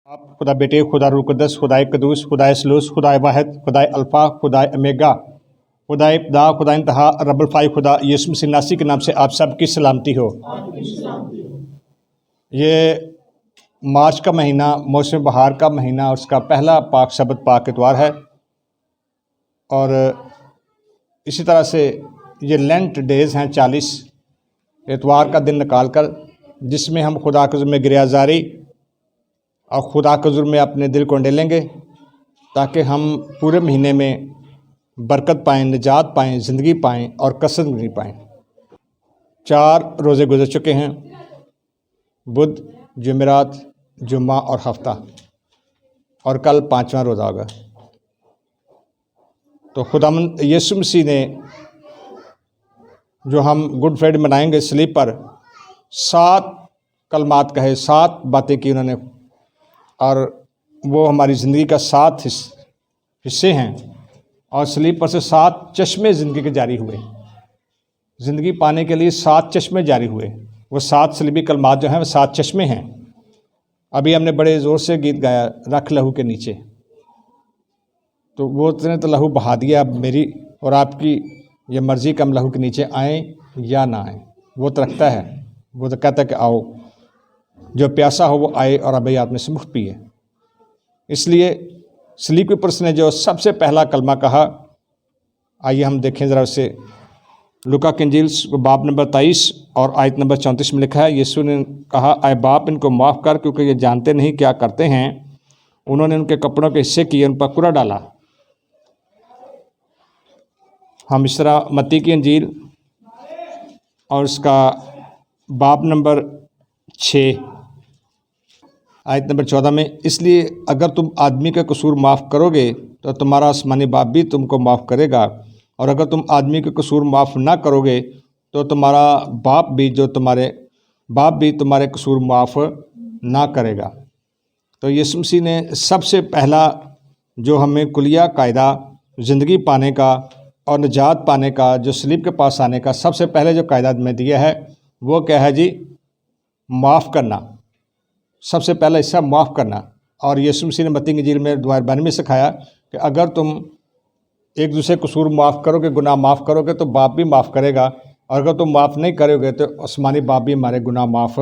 आप खुदा बेटे, खुदा रूह कुद्दस, खुदाए कदूस, खुदाए सलूस, खुदाए वाहिद, खुदाए अल्फ़ा, खुदाए अमेगा, खुदाए इब्तिदा, खुदा इंतहा, रब्बुल फ़ाई खुदा यीशु मसीह नासी के नाम से आप सबकी सलामती हो। ये मार्च का महीना, मौसम बहार का महीना और उसका पहला पाक शब्द पाक इतवार है। और इसी तरह से ये लेंट डेज़ हैं 40 इतवार का दिन निकाल कर, जिसमें हम खुदा के ज़ुर्म में गिरयाज़ारी और खुदा के ज़ुर्म में अपने दिल को अंडेलेंगे, ताकि हम पूरे महीने में बरकत पाएँ, निजात पाएँ, ज़िंदगी पाएँ और कसरत ज़िंदगी पाएँ। 4 रोज़े गुजर चुके हैं, बुध, जुमेरात, जुम्मा और हफ्ता, और कल 5वां रोज़ा होगा। तो खुदावंद यीशु मसीह ने, जो हम गुड फ्राइडे मनाएंगे, सलीब पर 7 कलमात कहे, 7 बातें की उन्होंने, और वो हमारी ज़िंदगी का 7 हिस्से हैं। और सलीब पर से 7 चश्मे ज़िंदगी के जारी हुए। ज़िंदगी पाने के लिए 7 चश्मे जारी हुए। वो 7 सलीबी कलमात जो हैं वो 7 चश्मे हैं। अभी हमने बड़े ज़ोर से गीत गाया, रख लहू के नीचे। तो वो उसने तो लहू बहा दिया, अब मेरी और आपकी ये मर्ज़ी कि हम लहू के नीचे आएँ या ना आएँ। वो तो रखता है, वो तो कहता है कि आओ, जो प्यासा हो वो आए और अभी आप में से मुफ्त पिए। इसलिए सलीब पर उसने जो सबसे पहला कलमा कहा, आइए हम देखें ज़रा उसे। लूका की इंजील बाब नंबर 23 और आयत नंबर 34 में लिखा है, यीशु ने कहा, आए बाप, इनको माफ़ कर, क्योंकि ये जानते नहीं क्या करते हैं। उन्होंने उनके कपड़ों के हिस्से किए, उन पर कूड़ा डाला। हम इस तरह मत्ती की इंजील और उसका बाब नंबर 6 आयत नंबर 14 में, इसलिए अगर तुम आदमी का कसूर माफ़ करोगे तो तुम्हारा आसमानी बाप भी तुमको माफ़ करेगा, और अगर तुम आदमी का कसूर माफ़ ना करोगे तो तुम्हारा बाप भी तुम्हारे कसूर माफ़ ना करेगा। तो यीशु मसीह ने सबसे पहला जो हमें कुलिया कायदा ज़िंदगी पाने का और निजात पाने का, जो सलीब के पास आने का सबसे पहले जो कायदा में दिया है, वो क्या है जी? माफ़ करना। सबसे पहला हिस्सा माफ़ करना। और यीशु मसीह ने मत्ती की इंजील में दुआ बानी में सिखाया कि अगर तुम एक दूसरे कसूर माफ़ करोगे, गुनाह माफ़ करोगे, तो बाप भी माफ़ करेगा, और अगर तुम माफ़ नहीं करोगे तो आसमानी बाप भी हमारे गुनाह माफ़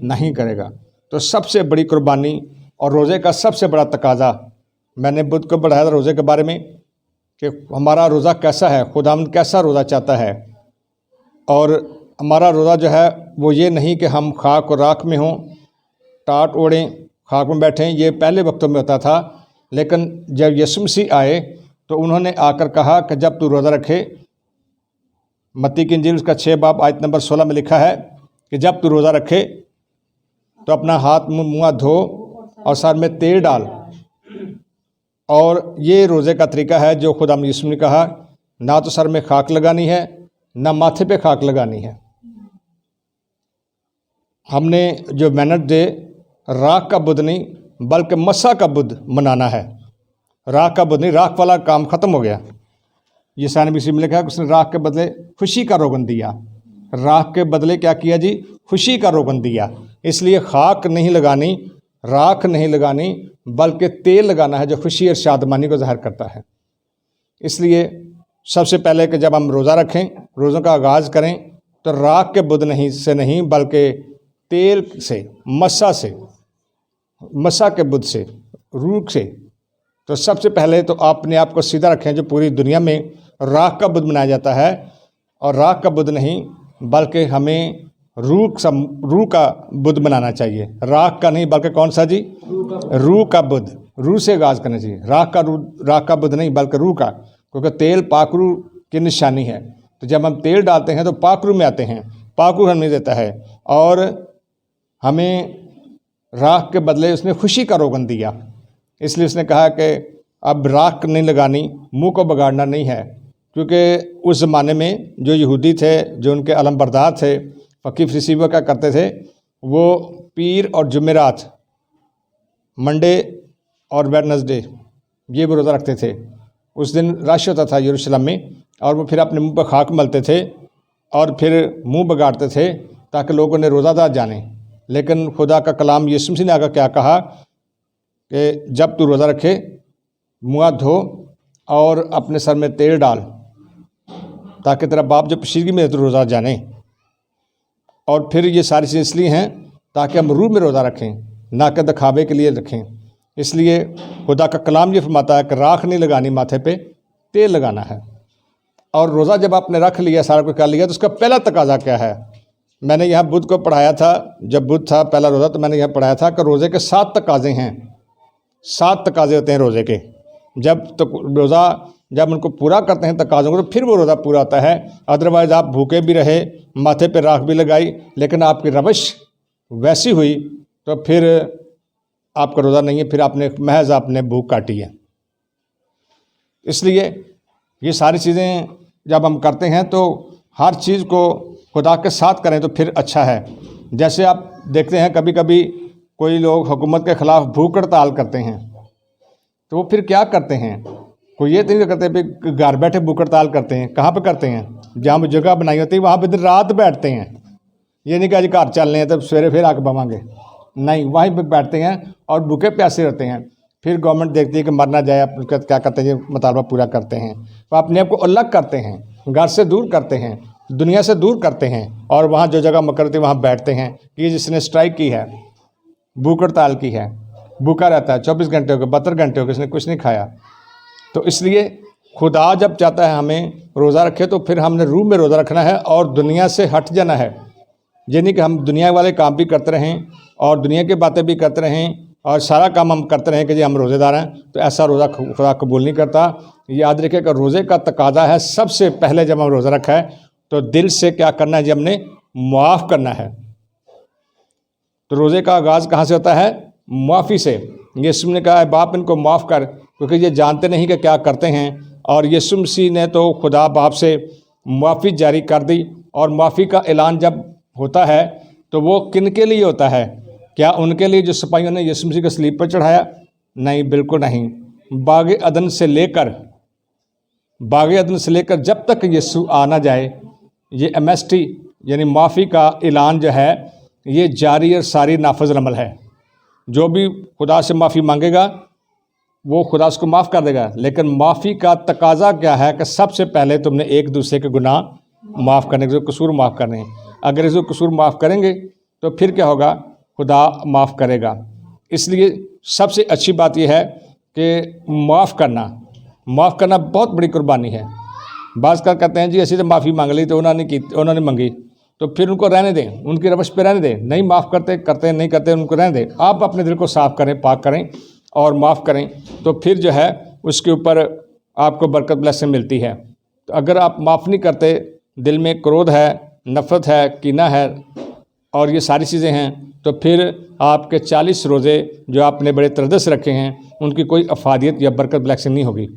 नहीं करेगा। तो सबसे बड़ी कुर्बानी और रोज़े का सबसे बड़ा तकाज़ा, मैंने बुध को बढ़ाया था रोज़े के बारे में कि हमारा रोज़ा कैसा है, खुदावंद कैसा रोज़ा चाहता है। और हमारा रोज़ा जो है वो ये नहीं कि हम खाक और राख में हों, टाट ओढ़ें, खाक में बैठें। ये पहले वक्तों में होता था, लेकिन जब यीशु मसीह आए तो उन्होंने आकर कहा कि जब तू रोज़ा रखे, मत्ती की इंजील उसका 6 बाब आयत नंबर 16 में लिखा है कि जब तू रोज़ा रखे तो अपना हाथ मुँह धो और सर में तेल डाल। और ये रोज़े का तरीका है जो खुदा यीशु ने कहा, ना तो सर में खाक लगानी है, ना माथे पे खाक लगानी है। हमने जो मेहनत दे राख का बुध नहीं बल्कि मसा का बुध मनाना है। राख का बुध नहीं, राख वाला काम ख़त्म हो गया। ये सारे विषय में लिखा है, उसने राख के बदले खुशी का रोगन दिया। राख के बदले क्या किया जी? खुशी का रोगन दिया। इसलिए खाक नहीं लगानी, राख नहीं लगानी, बल्कि तेल लगाना है, जो खुशी और शादमानी को ज़ाहिर करता है। इसलिए सबसे पहले कि जब हम रोज़ा रखें, रोज़ों का आगाज़ करें, तो राख के बुध नहीं बल्कि तेल से, मसा के बुध से, रूख से। तो सबसे पहले तो अपने आप को सीधा रखें। जो पूरी दुनिया में राख का बुध मनाया जाता है, और राख का बुध नहीं बल्कि हमें रूह का बुध मनाना चाहिए। राख का नहीं बल्कि कौन सा जी? रूह का बुध। रूह से आगाज़ करना चाहिए। राख का बुध नहीं बल्कि रूह का, क्योंकि तेल पाकरू की निशानी है। तो जब हम तेल डालते हैं तो पाकरू में आते हैं, पाकरू हमें देता है। और हमें राख के बदले उसने खुशी का रोगन दिया। इसलिए उसने कहा कि अब राख नहीं लगानी, मुंह को बिगाड़ना नहीं है। क्योंकि उस ज़माने में जो यहूदी थे, जो उनके अलमबरदार थे, फ़कीह फरीसी क्या करते थे, वो पीर और जुमेरात, मंडे और वेडनेसडे, ये भी रोज़ा रखते थे। उस दिन रश होता था यरूशलेम में, और वो फिर अपने मुंह पर खाक मलते थे और फिर मुंह बिगाड़ते थे ताकि लोग उन्हें रोज़ादार जाने। लेकिन खुदा का कलाम यीशु मसीह ने आकर क्या कहा कि जब तू रोज़ा रखे मुँह धो और अपने सर में तेल डाल, ताकि तेरा बाप जो पशीदगी में तो रोज़ा जाने। और फिर ये सारी चीज़ें इसलिए हैं ताकि हम रूह में रोज़ा रखें, ना कि दिखावे के लिए रखें। इसलिए खुदा का कलाम ये फरमाता है कि राख नहीं लगानी, माथे पे तेल लगाना है। और रोज़ा जब आपने रख लिया, सारा कुछ कर लिया, तो उसका पहला तकाजा क्या है? मैंने यहाँ बुध को पढ़ाया था, जब बुध था पहला रोज़ा, तो मैंने यहाँ पढ़ाया था कि रोज़े के 7 तकाजे हैं। 7 तकाजे होते हैं रोज़े के। जब तो रोज़ा जब उनको पूरा करते हैं तकाज़ों को, तो फिर वो रोज़ा पूरा होता है। अदरवाइज़ आप भूखे भी रहे, माथे पे राख भी लगाई, लेकिन आपकी रवश वैसी हुई, तो फिर आपका रोज़ा नहीं है, फिर आपने महज आपने भूख काटी है। इसलिए ये सारी चीज़ें जब हम करते हैं तो हर चीज़ को खुदा के साथ करें तो फिर अच्छा है। जैसे आप देखते हैं कभी कभी कोई लोग हुकूमत के ख़िलाफ़ भूख हड़ताल करते हैं, तो वो फिर क्या करते हैं? कोई ये नहीं करते भी घर बैठे भूख हड़ताल करते हैं। कहाँ पे करते हैं? जहाँ पर जगह बनाई होती है वहाँ पे दिन रात बैठते हैं। ये नहीं कि आज घर चलने हैं तो सवेरे फिर आके बवाएंगे, नहीं, वहीं पे बैठते हैं और भूखे प्यासे रहते हैं। फिर गवर्नमेंट देखती है कि मर ना जाए, आप क्या करते हैं, ये मुतालबा पूरा करते हैं। वो अपने आप को अलग करते हैं, घर से दूर करते हैं, दुनिया से दूर करते हैं, और वहाँ जो जगह मुकर्रर होती है वहाँ बैठते हैं। ये जिसने स्ट्राइक की है, भूख हड़ताल की है, भूखा रहता है 24 घंटे हो गए, 72 घंटे हो गए, इसने कुछ नहीं खाया। तो इसलिए खुदा जब चाहता है हमें रोज़ा रखे, तो फिर हमने रूह में रोज़ा रखना है और दुनिया से हट जाना है। ये नहीं कि हम दुनिया वाले काम भी करते रहें और दुनिया की बातें भी करते रहें और सारा काम हम करते रहें कि जी हम रोज़ेदार हैं, तो ऐसा रोज़ा खुदा कबूल नहीं करता। याद रखिए कि रोज़े का तकाजा है सबसे पहले जब हम रोज़ा रखा है तो दिल से क्या करना है, जब हमने मुआफ़ करना है। तो रोज़े का आगाज़ कहाँ से होता है? मुआफ़ी से। यीशु ने कहा है बाप इनको माफ़ कर, क्योंकि ये जानते नहीं कि क्या करते हैं। और यीशु मसीह ने तो खुदा बाप से मुआफ़ी जारी कर दी। और मुआफ़ी का ऐलान जब होता है तो वो किन के लिए होता है? क्या उनके लिए जो सिपाहियों ने यीशु मसीह को सलीब पर चढ़ाया? नहीं, बिल्कुल नहीं। बाग़ अदन से लेकर जब तक यीशु आ ना जाए, ये एमएसटी यानी माफ़ी का ऐलान जो है ये जारी और सारी नाफिज़ अमल है। जो भी खुदा से माफ़ी मांगेगा वो खुदा उसको माफ़ कर देगा। लेकिन माफ़ी का तकाजा क्या है कि सबसे पहले तुमने एक दूसरे के गुनाह माफ़ करने के, कसूर माफ़ करने हैं। अगर इसको कसूर माफ़ करेंगे तो फिर क्या होगा? खुदा माफ़ करेगा। इसलिए सबसे अच्छी बात यह है कि माफ़ करना बहुत बड़ी कुर्बानी है। बाज़ का कहते हैं जी ऐसी तो माफ़ी मांग ली तो उन्होंने मंगी, तो फिर उनको रहने दें, उनकी रवश पे रहने दें। नहीं माफ़ करते नहीं करते, उनको रहने दें। आप अपने दिल को साफ़ करें, पाक करें और माफ़ करें, तो फिर जो है उसके ऊपर आपको बरकत ब्लेसिंग मिलती है। तो अगर आप माफ़ नहीं करते, दिल में क्रोध है, नफ़रत है, कीना है और ये सारी चीज़ें हैं, तो फिर आपके 40 रोज़े जो आपने बड़े तरदस रखे हैं उनकी कोई अफादियत या बरकत ब्लेसिंग नहीं होगी।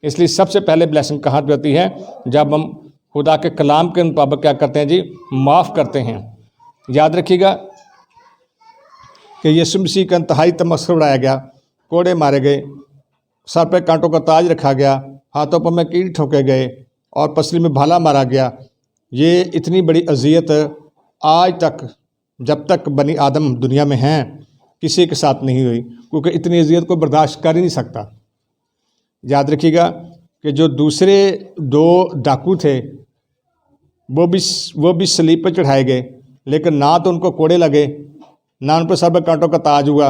इसलिए सबसे पहले ब्लेसिंग कहाँ पे होती है? जब हम खुदा के कलाम के मुताबिक क्या करते हैं जी? माफ़ करते हैं। याद रखिएगा कि यीशु मसीह का इंतहाई तमस्खुर उड़ाया गया, कोड़े मारे गए, सर पे कांटों का ताज रखा गया, हाथों पर में कील ठोके गए और पसली में भाला मारा गया। ये इतनी बड़ी अजियत आज तक, जब तक बनी आदम दुनिया में हैं, किसी के साथ नहीं हुई, क्योंकि इतनी अजियत को बर्दाश्त कर ही नहीं सकता। याद रखिएगा कि जो दूसरे 2 डाकू थे वो भी सलीब पर चढ़ाए गए, लेकिन ना तो उनको कोड़े लगे, ना उन पर सर पर कांटों का ताज हुआ,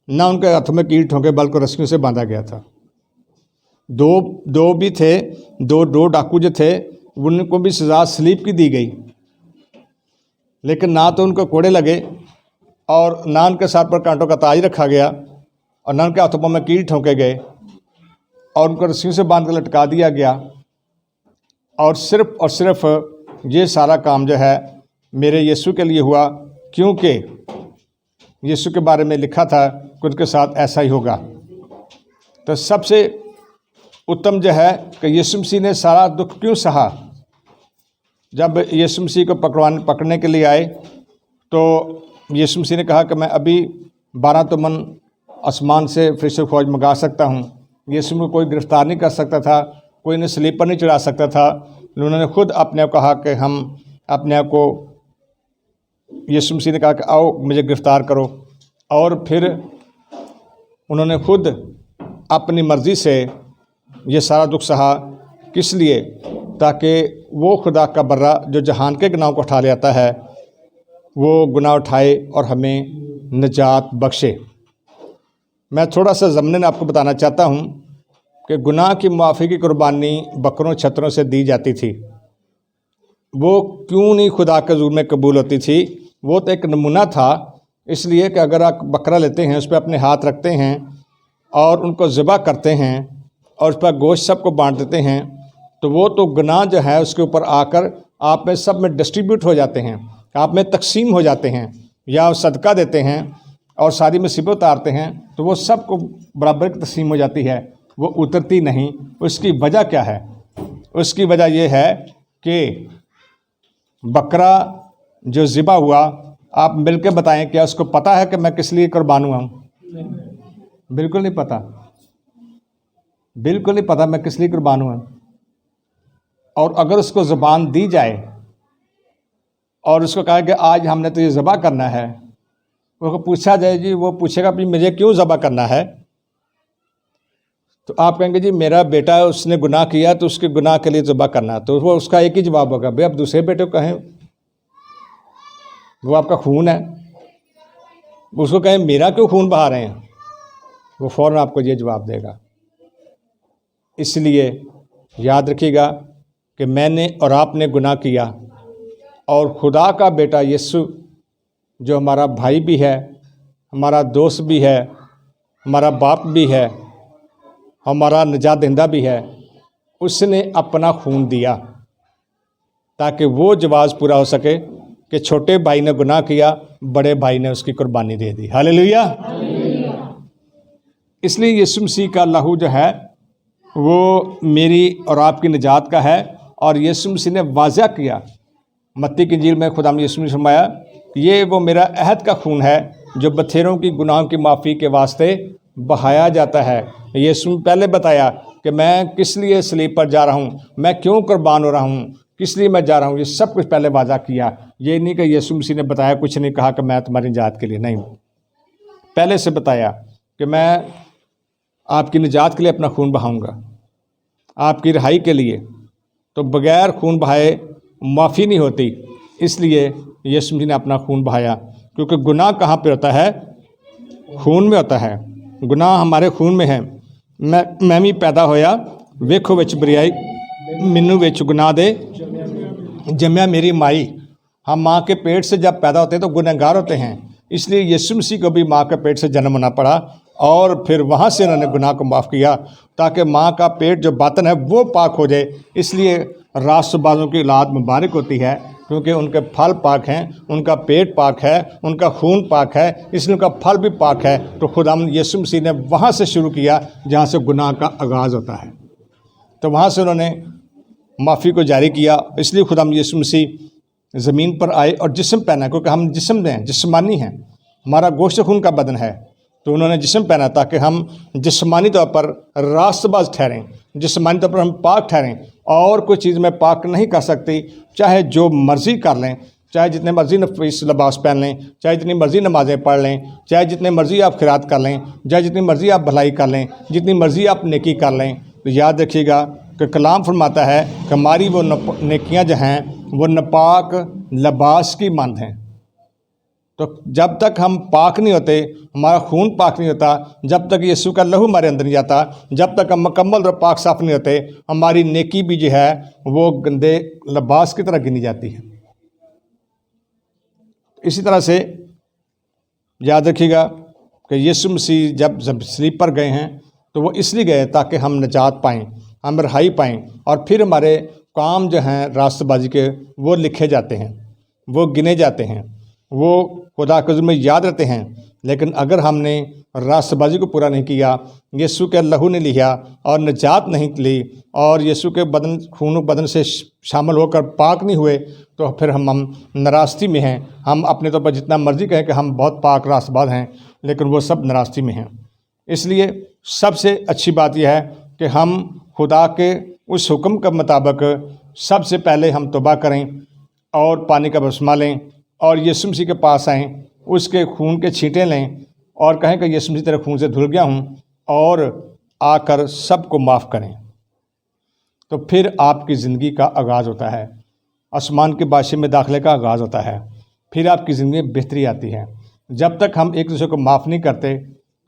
ना उनके हाथों में कील ठोके, बल्कि रस्सियों से बांधा गया था। दो भी थे, दो डाकू जो थे उनको भी सज़ा सलीब की दी गई, लेकिन ना तो उनको कोड़े लगे और ना उनके सर पर कांटों का ताज रखा गया और ना उनके हाथों में कील ठोके गए और उनको रस्सियों से बांध कर लटका दिया गया। और सिर्फ ये सारा काम जो है मेरे यीशु के लिए हुआ, क्योंकि यीशु के बारे में लिखा था कि उनके साथ ऐसा ही होगा। तो सबसे उत्तम जो है कि यीशु मसीह ने सारा दुख क्यों सहा? जब यीशु मसीह को पकड़ने के लिए आए तो यीशु मसीह ने कहा कि मैं अभी 12 तुमन आसमान से फरिश्तों की फौज मंगा सकता हूँ। यीशु को कोई गिरफ्तार नहीं कर सकता था, कोई इन्हें सलीब पर नहीं चढ़ा सकता था। उन्होंने खुद अपने आप कहा कि हम अपने आप को, यीशु मसीह ने कहा कि आओ मुझे गिरफ़्तार करो। और फिर उन्होंने खुद अपनी मर्ज़ी से ये सारा दुख सहा, किस लिए? ताकि वो खुदा का बर्रा जो जहान के गुनाहों को उठा ले आता है, वो गुनाह उठाए और हमें निजात बख्शे। मैं थोड़ा सा ज़मनन आपको बताना चाहता हूँ कि गुनाह की माफ़ी की कुर्बानी बकरों छतरों से दी जाती थी, वो क्यों नहीं खुदा के हुज़ूर में कबूल होती थी? वो तो एक नमूना था, इसलिए कि अगर आप बकरा लेते हैं, उस पर अपने हाथ रखते हैं और उनको ज़िबा करते हैं और उस पर गोश्त सबको बांट देते हैं, तो वो तो गुनाह जो है उसके ऊपर आकर आप में सब में डिस्ट्रीब्यूट हो जाते हैं, आप में तकसीम हो जाते हैं, या सदका देते हैं और सारी मुसीबत उतारते हैं, तो वो सबको बराबर की तकसीम हो जाती है, वो उतरती नहीं। उसकी वजह क्या है? उसकी वजह ये है कि बकरा जो ज़िबा हुआ, आप मिल के बताएँ, क्या उसको पता है कि मैं किस लिए कुर्बान हुआ हूँ? बिल्कुल नहीं पता, बिल्कुल नहीं पता मैं किस लिए कुर्बान हुआ। और अगर उसको ज़ुबान दी जाए और उसको कहा कि आज हमने तो ये ज़बा करना है, वो पूछा जाए जी, वो पूछेगा भी मुझे क्यों ज़बा करना है, तो आप कहेंगे जी मेरा बेटा उसने गुनाह किया तो उसके गुनाह के लिए ज़बा करना, तो वो उसका एक ही जवाब होगा, भाई आप दूसरे बेटे को कहें, वो आपका खून है, उसको कहें मेरा क्यों खून बहा रहे हैं, वो फ़ौरन आपको ये जवाब देगा। इसलिए याद रखिएगा कि मैंने और आपने गुनाह किया, और खुदा का बेटा यीशु जो हमारा भाई भी है, हमारा दोस्त भी है, हमारा बाप भी है, हमारा निजात दहिंदा भी है, उसने अपना खून दिया ताकि वो जवाज़ पूरा हो सके कि छोटे भाई ने गुनाह किया, बड़े भाई ने उसकी कुर्बानी दे दी। हालेलुया। इसलिए यीशु मसीह का लहू जो है वो मेरी और आपकी निजात का है, और यीशु मसीह ने वाज़ह किया मत्ती की इंजील में, खुदा यीशु ने फरमाया ये वो मेरा अहद का खून है जो बथेरों की गुनाहों की माफ़ी के वास्ते बहाया जाता है। यीशु ने पहले बताया कि मैं किस लिए सलीब पर जा रहा हूँ, मैं क्यों कुर्बान हो रहा हूँ, किस लिए मैं जा रहा हूँ, ये सब कुछ पहले वाज़ा किया। ये नहीं कि यीशु मसीह ने बताया, कुछ नहीं कहा कि मैं तुम्हारी निजात के लिए, नहीं, पहले से बताया कि मैं आपकी निजात के लिए अपना खून बहाऊंगा, आपकी रिहाई के लिए। तो बग़ैर खून बहाए माफ़ी नहीं होती, इसलिए यीशु मसीह ने अपना खून बहाया, क्योंकि गुनाह कहाँ पे होता है? खून में होता है। गुनाह हमारे खून में है। मैं भी पैदा होया वेखो विच बरियाई, मैनू विच गुनाह दे जम्या मेरी माई। हम माँ के पेट से जब पैदा होते हैं तो गुनहगार होते हैं, इसलिए यीशु मसीह को भी माँ के पेट से जन्म होना पड़ा, और फिर वहाँ से उन्होंने गुनाह को माफ़ किया ताकि माँ का पेट जो बातन है वो पाक हो जाए। इसलिए रास्तबाजों की औलाद मुबारक होती है, क्योंकि उनके फल पाक हैं, उनका पेट पाक है, उनका खून पाक है, इसलिए उनका फल भी पाक है। तो खुदावंद यीशु मसीह ने वहाँ से शुरू किया जहाँ से गुनाह का आगाज़ होता है, तो वहाँ से उन्होंने माफ़ी को जारी किया। इसलिए खुदावंद यीशु मसीह ज़मीन पर आए और जिस्म पहना, क्योंकि हम जिस्म में जिस्मानी हैं, हमारा गोश्त खून का बदन है, तो उन्होंने जिस्म पहना ताकि हम जिस्मानी तौर पर रास्तबाज ठहरें, जिस्मानी तौर पर हम पाक ठहरें। और कोई चीज़ में पाक नहीं कर सकती, चाहे जो मर्ज़ी कर लें, चाहे जितने मर्ज़ी नफीस लिबास पहन लें, चाहे जितनी मर्ज़ी नमाज़ें पढ़ लें, चाहे जितने मर्ज़ी आप खिरात कर लें, चाहे जितनी मर्ज़ी आप भलाई कर लें, जितनी मर्ज़ी आप नेकी कर लें, तो याद रखिएगा कि कलाम फरमाता है कि हमारी वो नेकियां जो हैं वो नापाक लिबास की मांद हैं। तो जब तक हम पाक नहीं होते, हमारा खून पाक नहीं होता, जब तक यीशु का लहू हमारे अंदर नहीं जाता, जब तक हम मुकम्मल और पाक साफ नहीं होते, हमारी नेकी भी जो है वो गंदे लिबास की तरह गिनी जाती है। इसी तरह से याद रखिएगा कि यीशु मसीह जब सलीब पर गए हैं तो वो इसलिए गए ताकि हम निजात पाएँ, हम रिहाई पाएँ, और फिर हमारे काम जो हैं रास्तबाजी के वो लिखे जाते हैं, वो गिने जाते हैं, वो खुदा के हुज़ूर में याद रहते हैं। लेकिन अगर हमने रास्तबाजी को पूरा नहीं किया, यीशु के लहू ने लिया और निजात नहीं ली, और यीशु के बदन खून बदन से शामिल होकर पाक नहीं हुए, तो फिर हम नाराज़गी में हैं। हम अपने तौर पर जितना मर्ज़ी कहें कि हम बहुत पाक रास्तबाज हैं, लेकिन वो सब नाराज़गी में हैं। इसलिए सबसे अच्छी बात यह है कि हम खुदा के उस हुक्म के मुताबिक सबसे पहले हम तौबा करें और पानी का बपतिस्मा लें और यीशु मसीह के पास आएँ, उसके खून के छींटे लें اور کہیں کہ یسوع مسیح تیرے خون سے دھل گیا ہوں اور آ کر سب کو معاف کریں، تو پھر آپ کی زندگی کا آغاز ہوتا ہے، آسمان کے بادشاہ میں داخلے کا آغاز ہوتا ہے، پھر آپ کی زندگی میں بہتری آتی ہے۔ جب تک ہم ایک دوسرے کو معاف نہیں کرتے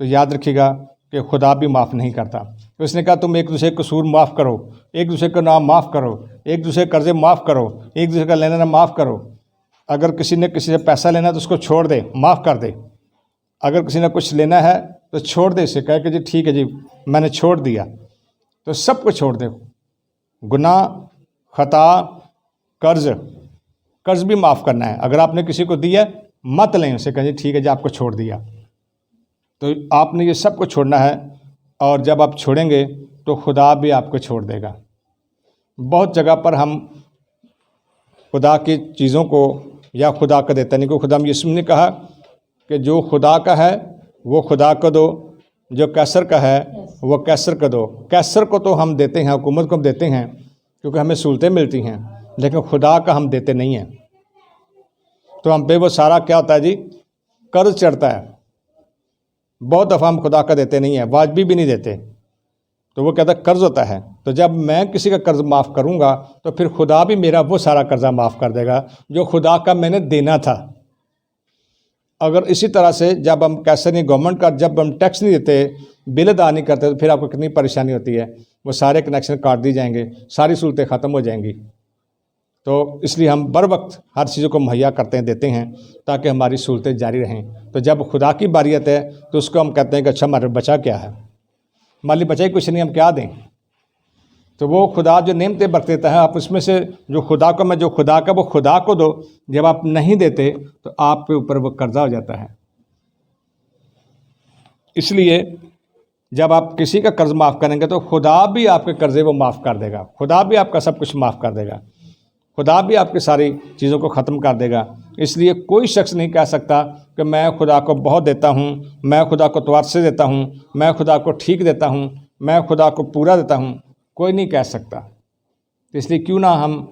تو یاد رکھیے گا کہ خدا بھی معاف نہیں کرتا۔ تو اس نے کہا تم ایک دوسرے کے قصور معاف کرو، ایک دوسرے کا نام معاف کرو، ایک دوسرے کے قرضے معاف کرو، ایک دوسرے کا لینا دینا معاف کرو۔ اگر کسی نے کسی سے پیسہ لینا ہے تو اس کو چھوڑ دے، معاف کر دے۔ اگر کسی نے کچھ لینا ہے تو چھوڑ دے، اسے کہے کہ جی ٹھیک ہے جی میں نے چھوڑ دیا، تو سب کو چھوڑ دے، گناہ، خطا، قرض بھی معاف کرنا ہے۔ اگر آپ نے کسی کو دیا مت لیں اسے، کہیں جی ٹھیک ہے جی آپ کو چھوڑ دیا، تو آپ نے یہ سب کو چھوڑنا ہے، اور جب آپ چھوڑیں گے تو خدا بھی آپ کو چھوڑ دے گا۔ بہت جگہ پر ہم خدا کی چیزوں کو یا خدا کا دیتا نہیں، کو خدا یسوع نے کہا کہ جو خدا کا ہے وہ خدا کو دو، جو کیسر کا ہے وہ کیسر کو دو۔ کیسر کو تو ہم دیتے ہیں، حکومت کو ہم دیتے ہیں کیونکہ ہمیں سہولتیں ملتی ہیں، لیکن خدا کا ہم دیتے نہیں ہیں، تو ہم پہ وہ سارا کیا ہوتا ہے جی، قرض چڑھتا ہے۔ بہت دفعہ ہم خدا کا دیتے نہیں ہیں، واجبی بھی نہیں دیتے، تو وہ کہتا ہے قرض ہوتا ہے۔ تو جب میں کسی کا قرض معاف کروں گا تو پھر خدا بھی میرا وہ سارا قرضہ معاف کر دے گا جو خدا کا میں نے دینا تھا۔ اگر اسی طرح سے جب ہم کیسے نہیں، گورنمنٹ کا جب ہم ٹیکس نہیں دیتے، بل ادا نہیں کرتے، تو پھر آپ کو کتنی پریشانی ہوتی ہے، وہ سارے کنیکشن کاٹ دی جائیں گے، ساری سہولتیں ختم ہو جائیں گی۔ تو اس لیے ہم بر وقت ہر چیزوں کو مہیا کرتے ہیں، دیتے ہیں، تاکہ ہماری سہولتیں جاری رہیں۔ تو جب خدا کی باری آتی ہے تو اس کو ہم کہتے ہیں کہ اچھا ہمارے بچا کیا ہے، ہمارے لیے بچا ہی کچھ نہیں، ہم کیا دیں؟ تو وہ خدا جو نعمتیں برت دیتا ہے، آپ اس میں سے جو خدا کو، میں جو خدا کا وہ خدا کو دو۔ جب آپ نہیں دیتے تو آپ کے اوپر وہ قرضہ ہو جاتا ہے۔ اس لیے جب آپ کسی کا قرض معاف کریں گے تو خدا بھی آپ کے قرضے وہ معاف کر دے گا، خدا بھی آپ کا سب کچھ معاف کر دے گا، خدا بھی آپ کی ساری چیزوں کو ختم کر دے گا۔ اس لیے کوئی شخص نہیں کہہ سکتا کہ میں خدا کو بہت دیتا ہوں، میں خدا کو توار سے دیتا ہوں، میں خدا کو ٹھیک دیتا ہوں، میں خدا کو پورا دیتا ہوں، کوئی نہیں کہہ سکتا۔ اس لیے کیوں نہ ہم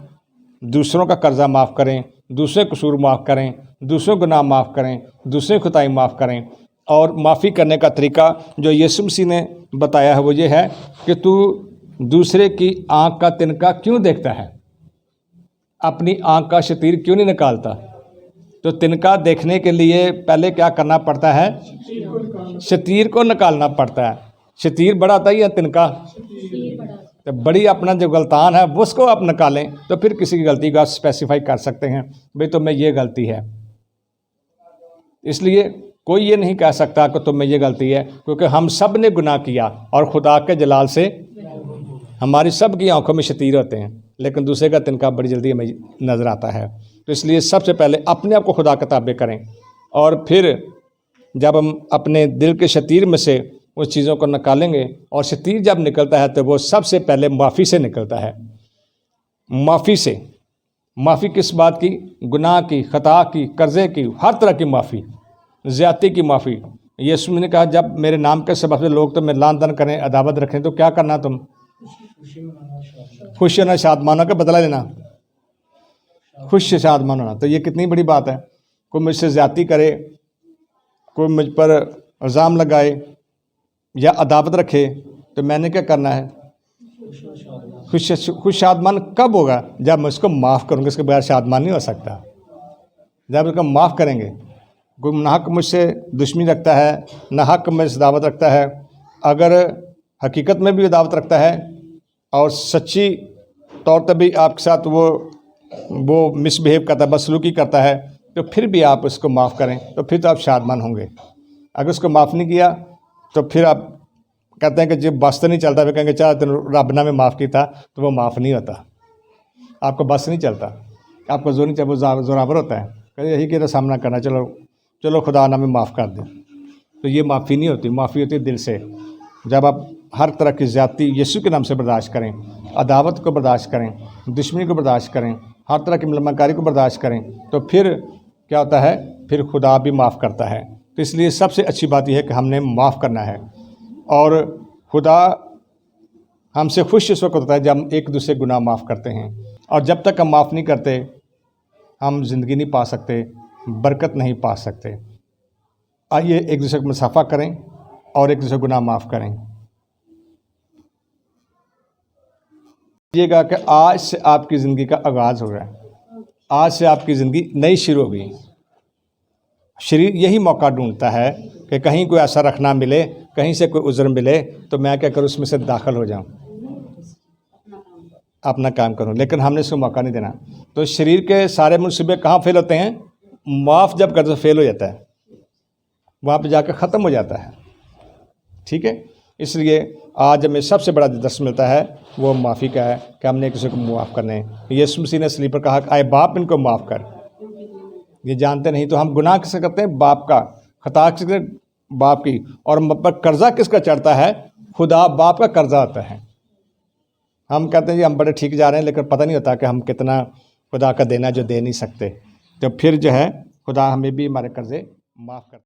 دوسروں کا قرضہ معاف کریں، دوسرے قصور معاف کریں، دوسرے گناہ معاف کریں، دوسرے خطائی معاف کریں۔ اور معافی کرنے کا طریقہ جو یسوع مسیح نے بتایا ہے وہ یہ ہے کہ تو دوسرے کی آنکھ کا تنکا کیوں دیکھتا ہے، اپنی آنکھ کا شتیر کیوں نہیں نکالتا؟ تو تنکا دیکھنے کے لیے پہلے کیا کرنا پڑتا ہے؟ شتیر کو نکالنا پڑتا ہے۔ شتیر بڑا تھا یا تنکا؟ تو بڑی اپنا جو غلطان ہے اس کو آپ نکالیں، تو پھر کسی کی غلطی کو آپ اسپیسیفائی کر سکتے ہیں، بھئی تو میں یہ غلطی ہے۔ اس لیے کوئی یہ نہیں کہہ سکتا کہ تم میں یہ غلطی ہے، کیونکہ ہم سب نے گناہ کیا اور خدا کے جلال سے ہماری سب کی آنکھوں میں شتیر ہوتے ہیں، لیکن دوسرے کا تنکا بڑی جلدی ہمیں نظر آتا ہے۔ تو اس لیے سب سے پہلے اپنے آپ کو خدا کے تابع کریں، اور پھر جب ہم اپنے دل کے شتیر میں سے اس چیزوں کو نکالیں گے، اور شتیر جب نکلتا ہے تو وہ سب سے پہلے معافی سے نکلتا ہے۔ معافی سے، معافی کس بات کی؟ گناہ کی، خطا کی، قرضے کی، ہر طرح کی معافی، زیادتی کی معافی۔ یسوع نے کہا جب میرے نام کے سبب سے لوگ تمہیں لعن طعن کریں، عداوت رکھیں، تو کیا کرنا؟ تم خوش ہونا، شادمان کا بدلہ لینا، خوش شادمان ہونا۔ تو یہ کتنی بڑی بات ہے۔ کوئی مجھ سے زیادتی کرے، کوئی مجھ پر الزام لگائے یا عداوت رکھے، تو میں نے کیا کرنا ہے؟ خوش شادمان کب ہوگا؟ جب میں اس کو معاف کروں گا، اس کے بغیر شادمان نہیں ہو سکتا۔ جب اس کو معاف کریں گے۔ کوئی ناحق مجھ سے دشمنی رکھتا ہے، ناحق مجھ سے عداوت رکھتا ہے، اگر حقیقت میں بھی عداوت رکھتا ہے اور سچی طور پہ بھی آپ کے ساتھ وہ مس بہیو کرتا ہے، بدسلوکی کرتا ہے، تو پھر بھی آپ اس کو معاف کریں، تو پھر تو آپ شادمان ہوں گے۔ اگر اس کو معاف نہیں کیا تو پھر آپ کہتے ہیں کہ جب بس تو نہیں چلتا، پھر کہیں گے چاہے رب نے ہمیں معاف کیا، تو وہ معاف نہیں ہوتا۔ آپ کو بس نہیں چلتا، آپ کو زور نہیں چلتا، وہ زوراور ہوتا ہے، کہ یہی کہ سامنا کرنا، چلو خدا نے ہمیں معاف کر دے۔ تو یہ معافی نہیں ہوتی، معافی ہوتی ہے دل سے۔ جب آپ ہر طرح کی زیادتی یسوع کے نام سے برداشت کریں، عداوت کو برداشت کریں، دشمنی کو برداشت کریں، ہر طرح کی ملامت کاری کو برداشت کریں، تو پھر کیا ہوتا ہے؟ پھر خدا بھی معاف کرتا ہے۔ تو اس لیے سب سے اچھی بات یہ ہے کہ ہم نے معاف کرنا ہے، اور خدا ہم سے خوش اس وقت ہوتا ہے جب ہم ایک دوسرے گناہ معاف کرتے ہیں۔ اور جب تک ہم معاف نہیں کرتے، ہم زندگی نہیں پا سکتے، برکت نہیں پا سکتے۔ آئیے ایک دوسرے کو مصافحہ کریں اور ایک دوسرے کو گناہ معاف کریں. یہ گا کہ آج سے آپ کی زندگی کا آغاز ہو رہا ہے. آج سے آپ کی زندگی نئی شروع ہو گئی. شریر یہی موقع ڈھونڈتا ہے کہ کہیں کوئی ایسا رکھنا ملے, کہیں سے کوئی عذر ملے تو میں کیا کروں, اس میں سے داخل ہو جاؤں, اپنا کام کروں. لیکن ہم نے اس کو موقع نہیں دینا. تو شریر کے سارے منصوبے کہاں فیل ہوتے ہیں؟ معاف جب کرتے تو فیل ہو جاتا ہے, وہاں پہ جا کے ختم ہو جاتا ہے. ٹھیک ہے, اس لیے آج ہمیں سب سے بڑا درس ملتا ہے وہ معافی کا ہے کہ ہم نے کسی کو معاف کرنے. یسوع مسیح نے صلیب پر کہا کہ اے باپ ان کو معاف کر, یہ جانتے نہیں. تو ہم گناہ کس سے کرتے ہیں؟ باپ کا. خطا کس سے؟ باپ کی. اور پر قرضہ کس کا چڑھتا ہے؟ خدا باپ کا قرضہ آتا ہے. ہم کہتے ہیں جی ہم بڑے ٹھیک جا رہے ہیں, لیکن پتہ نہیں ہوتا کہ ہم کتنا خدا کا دینا جو دے نہیں سکتے. تو پھر جو ہے خدا ہمیں بھی ہمارے قرضے معاف کرتا ہے.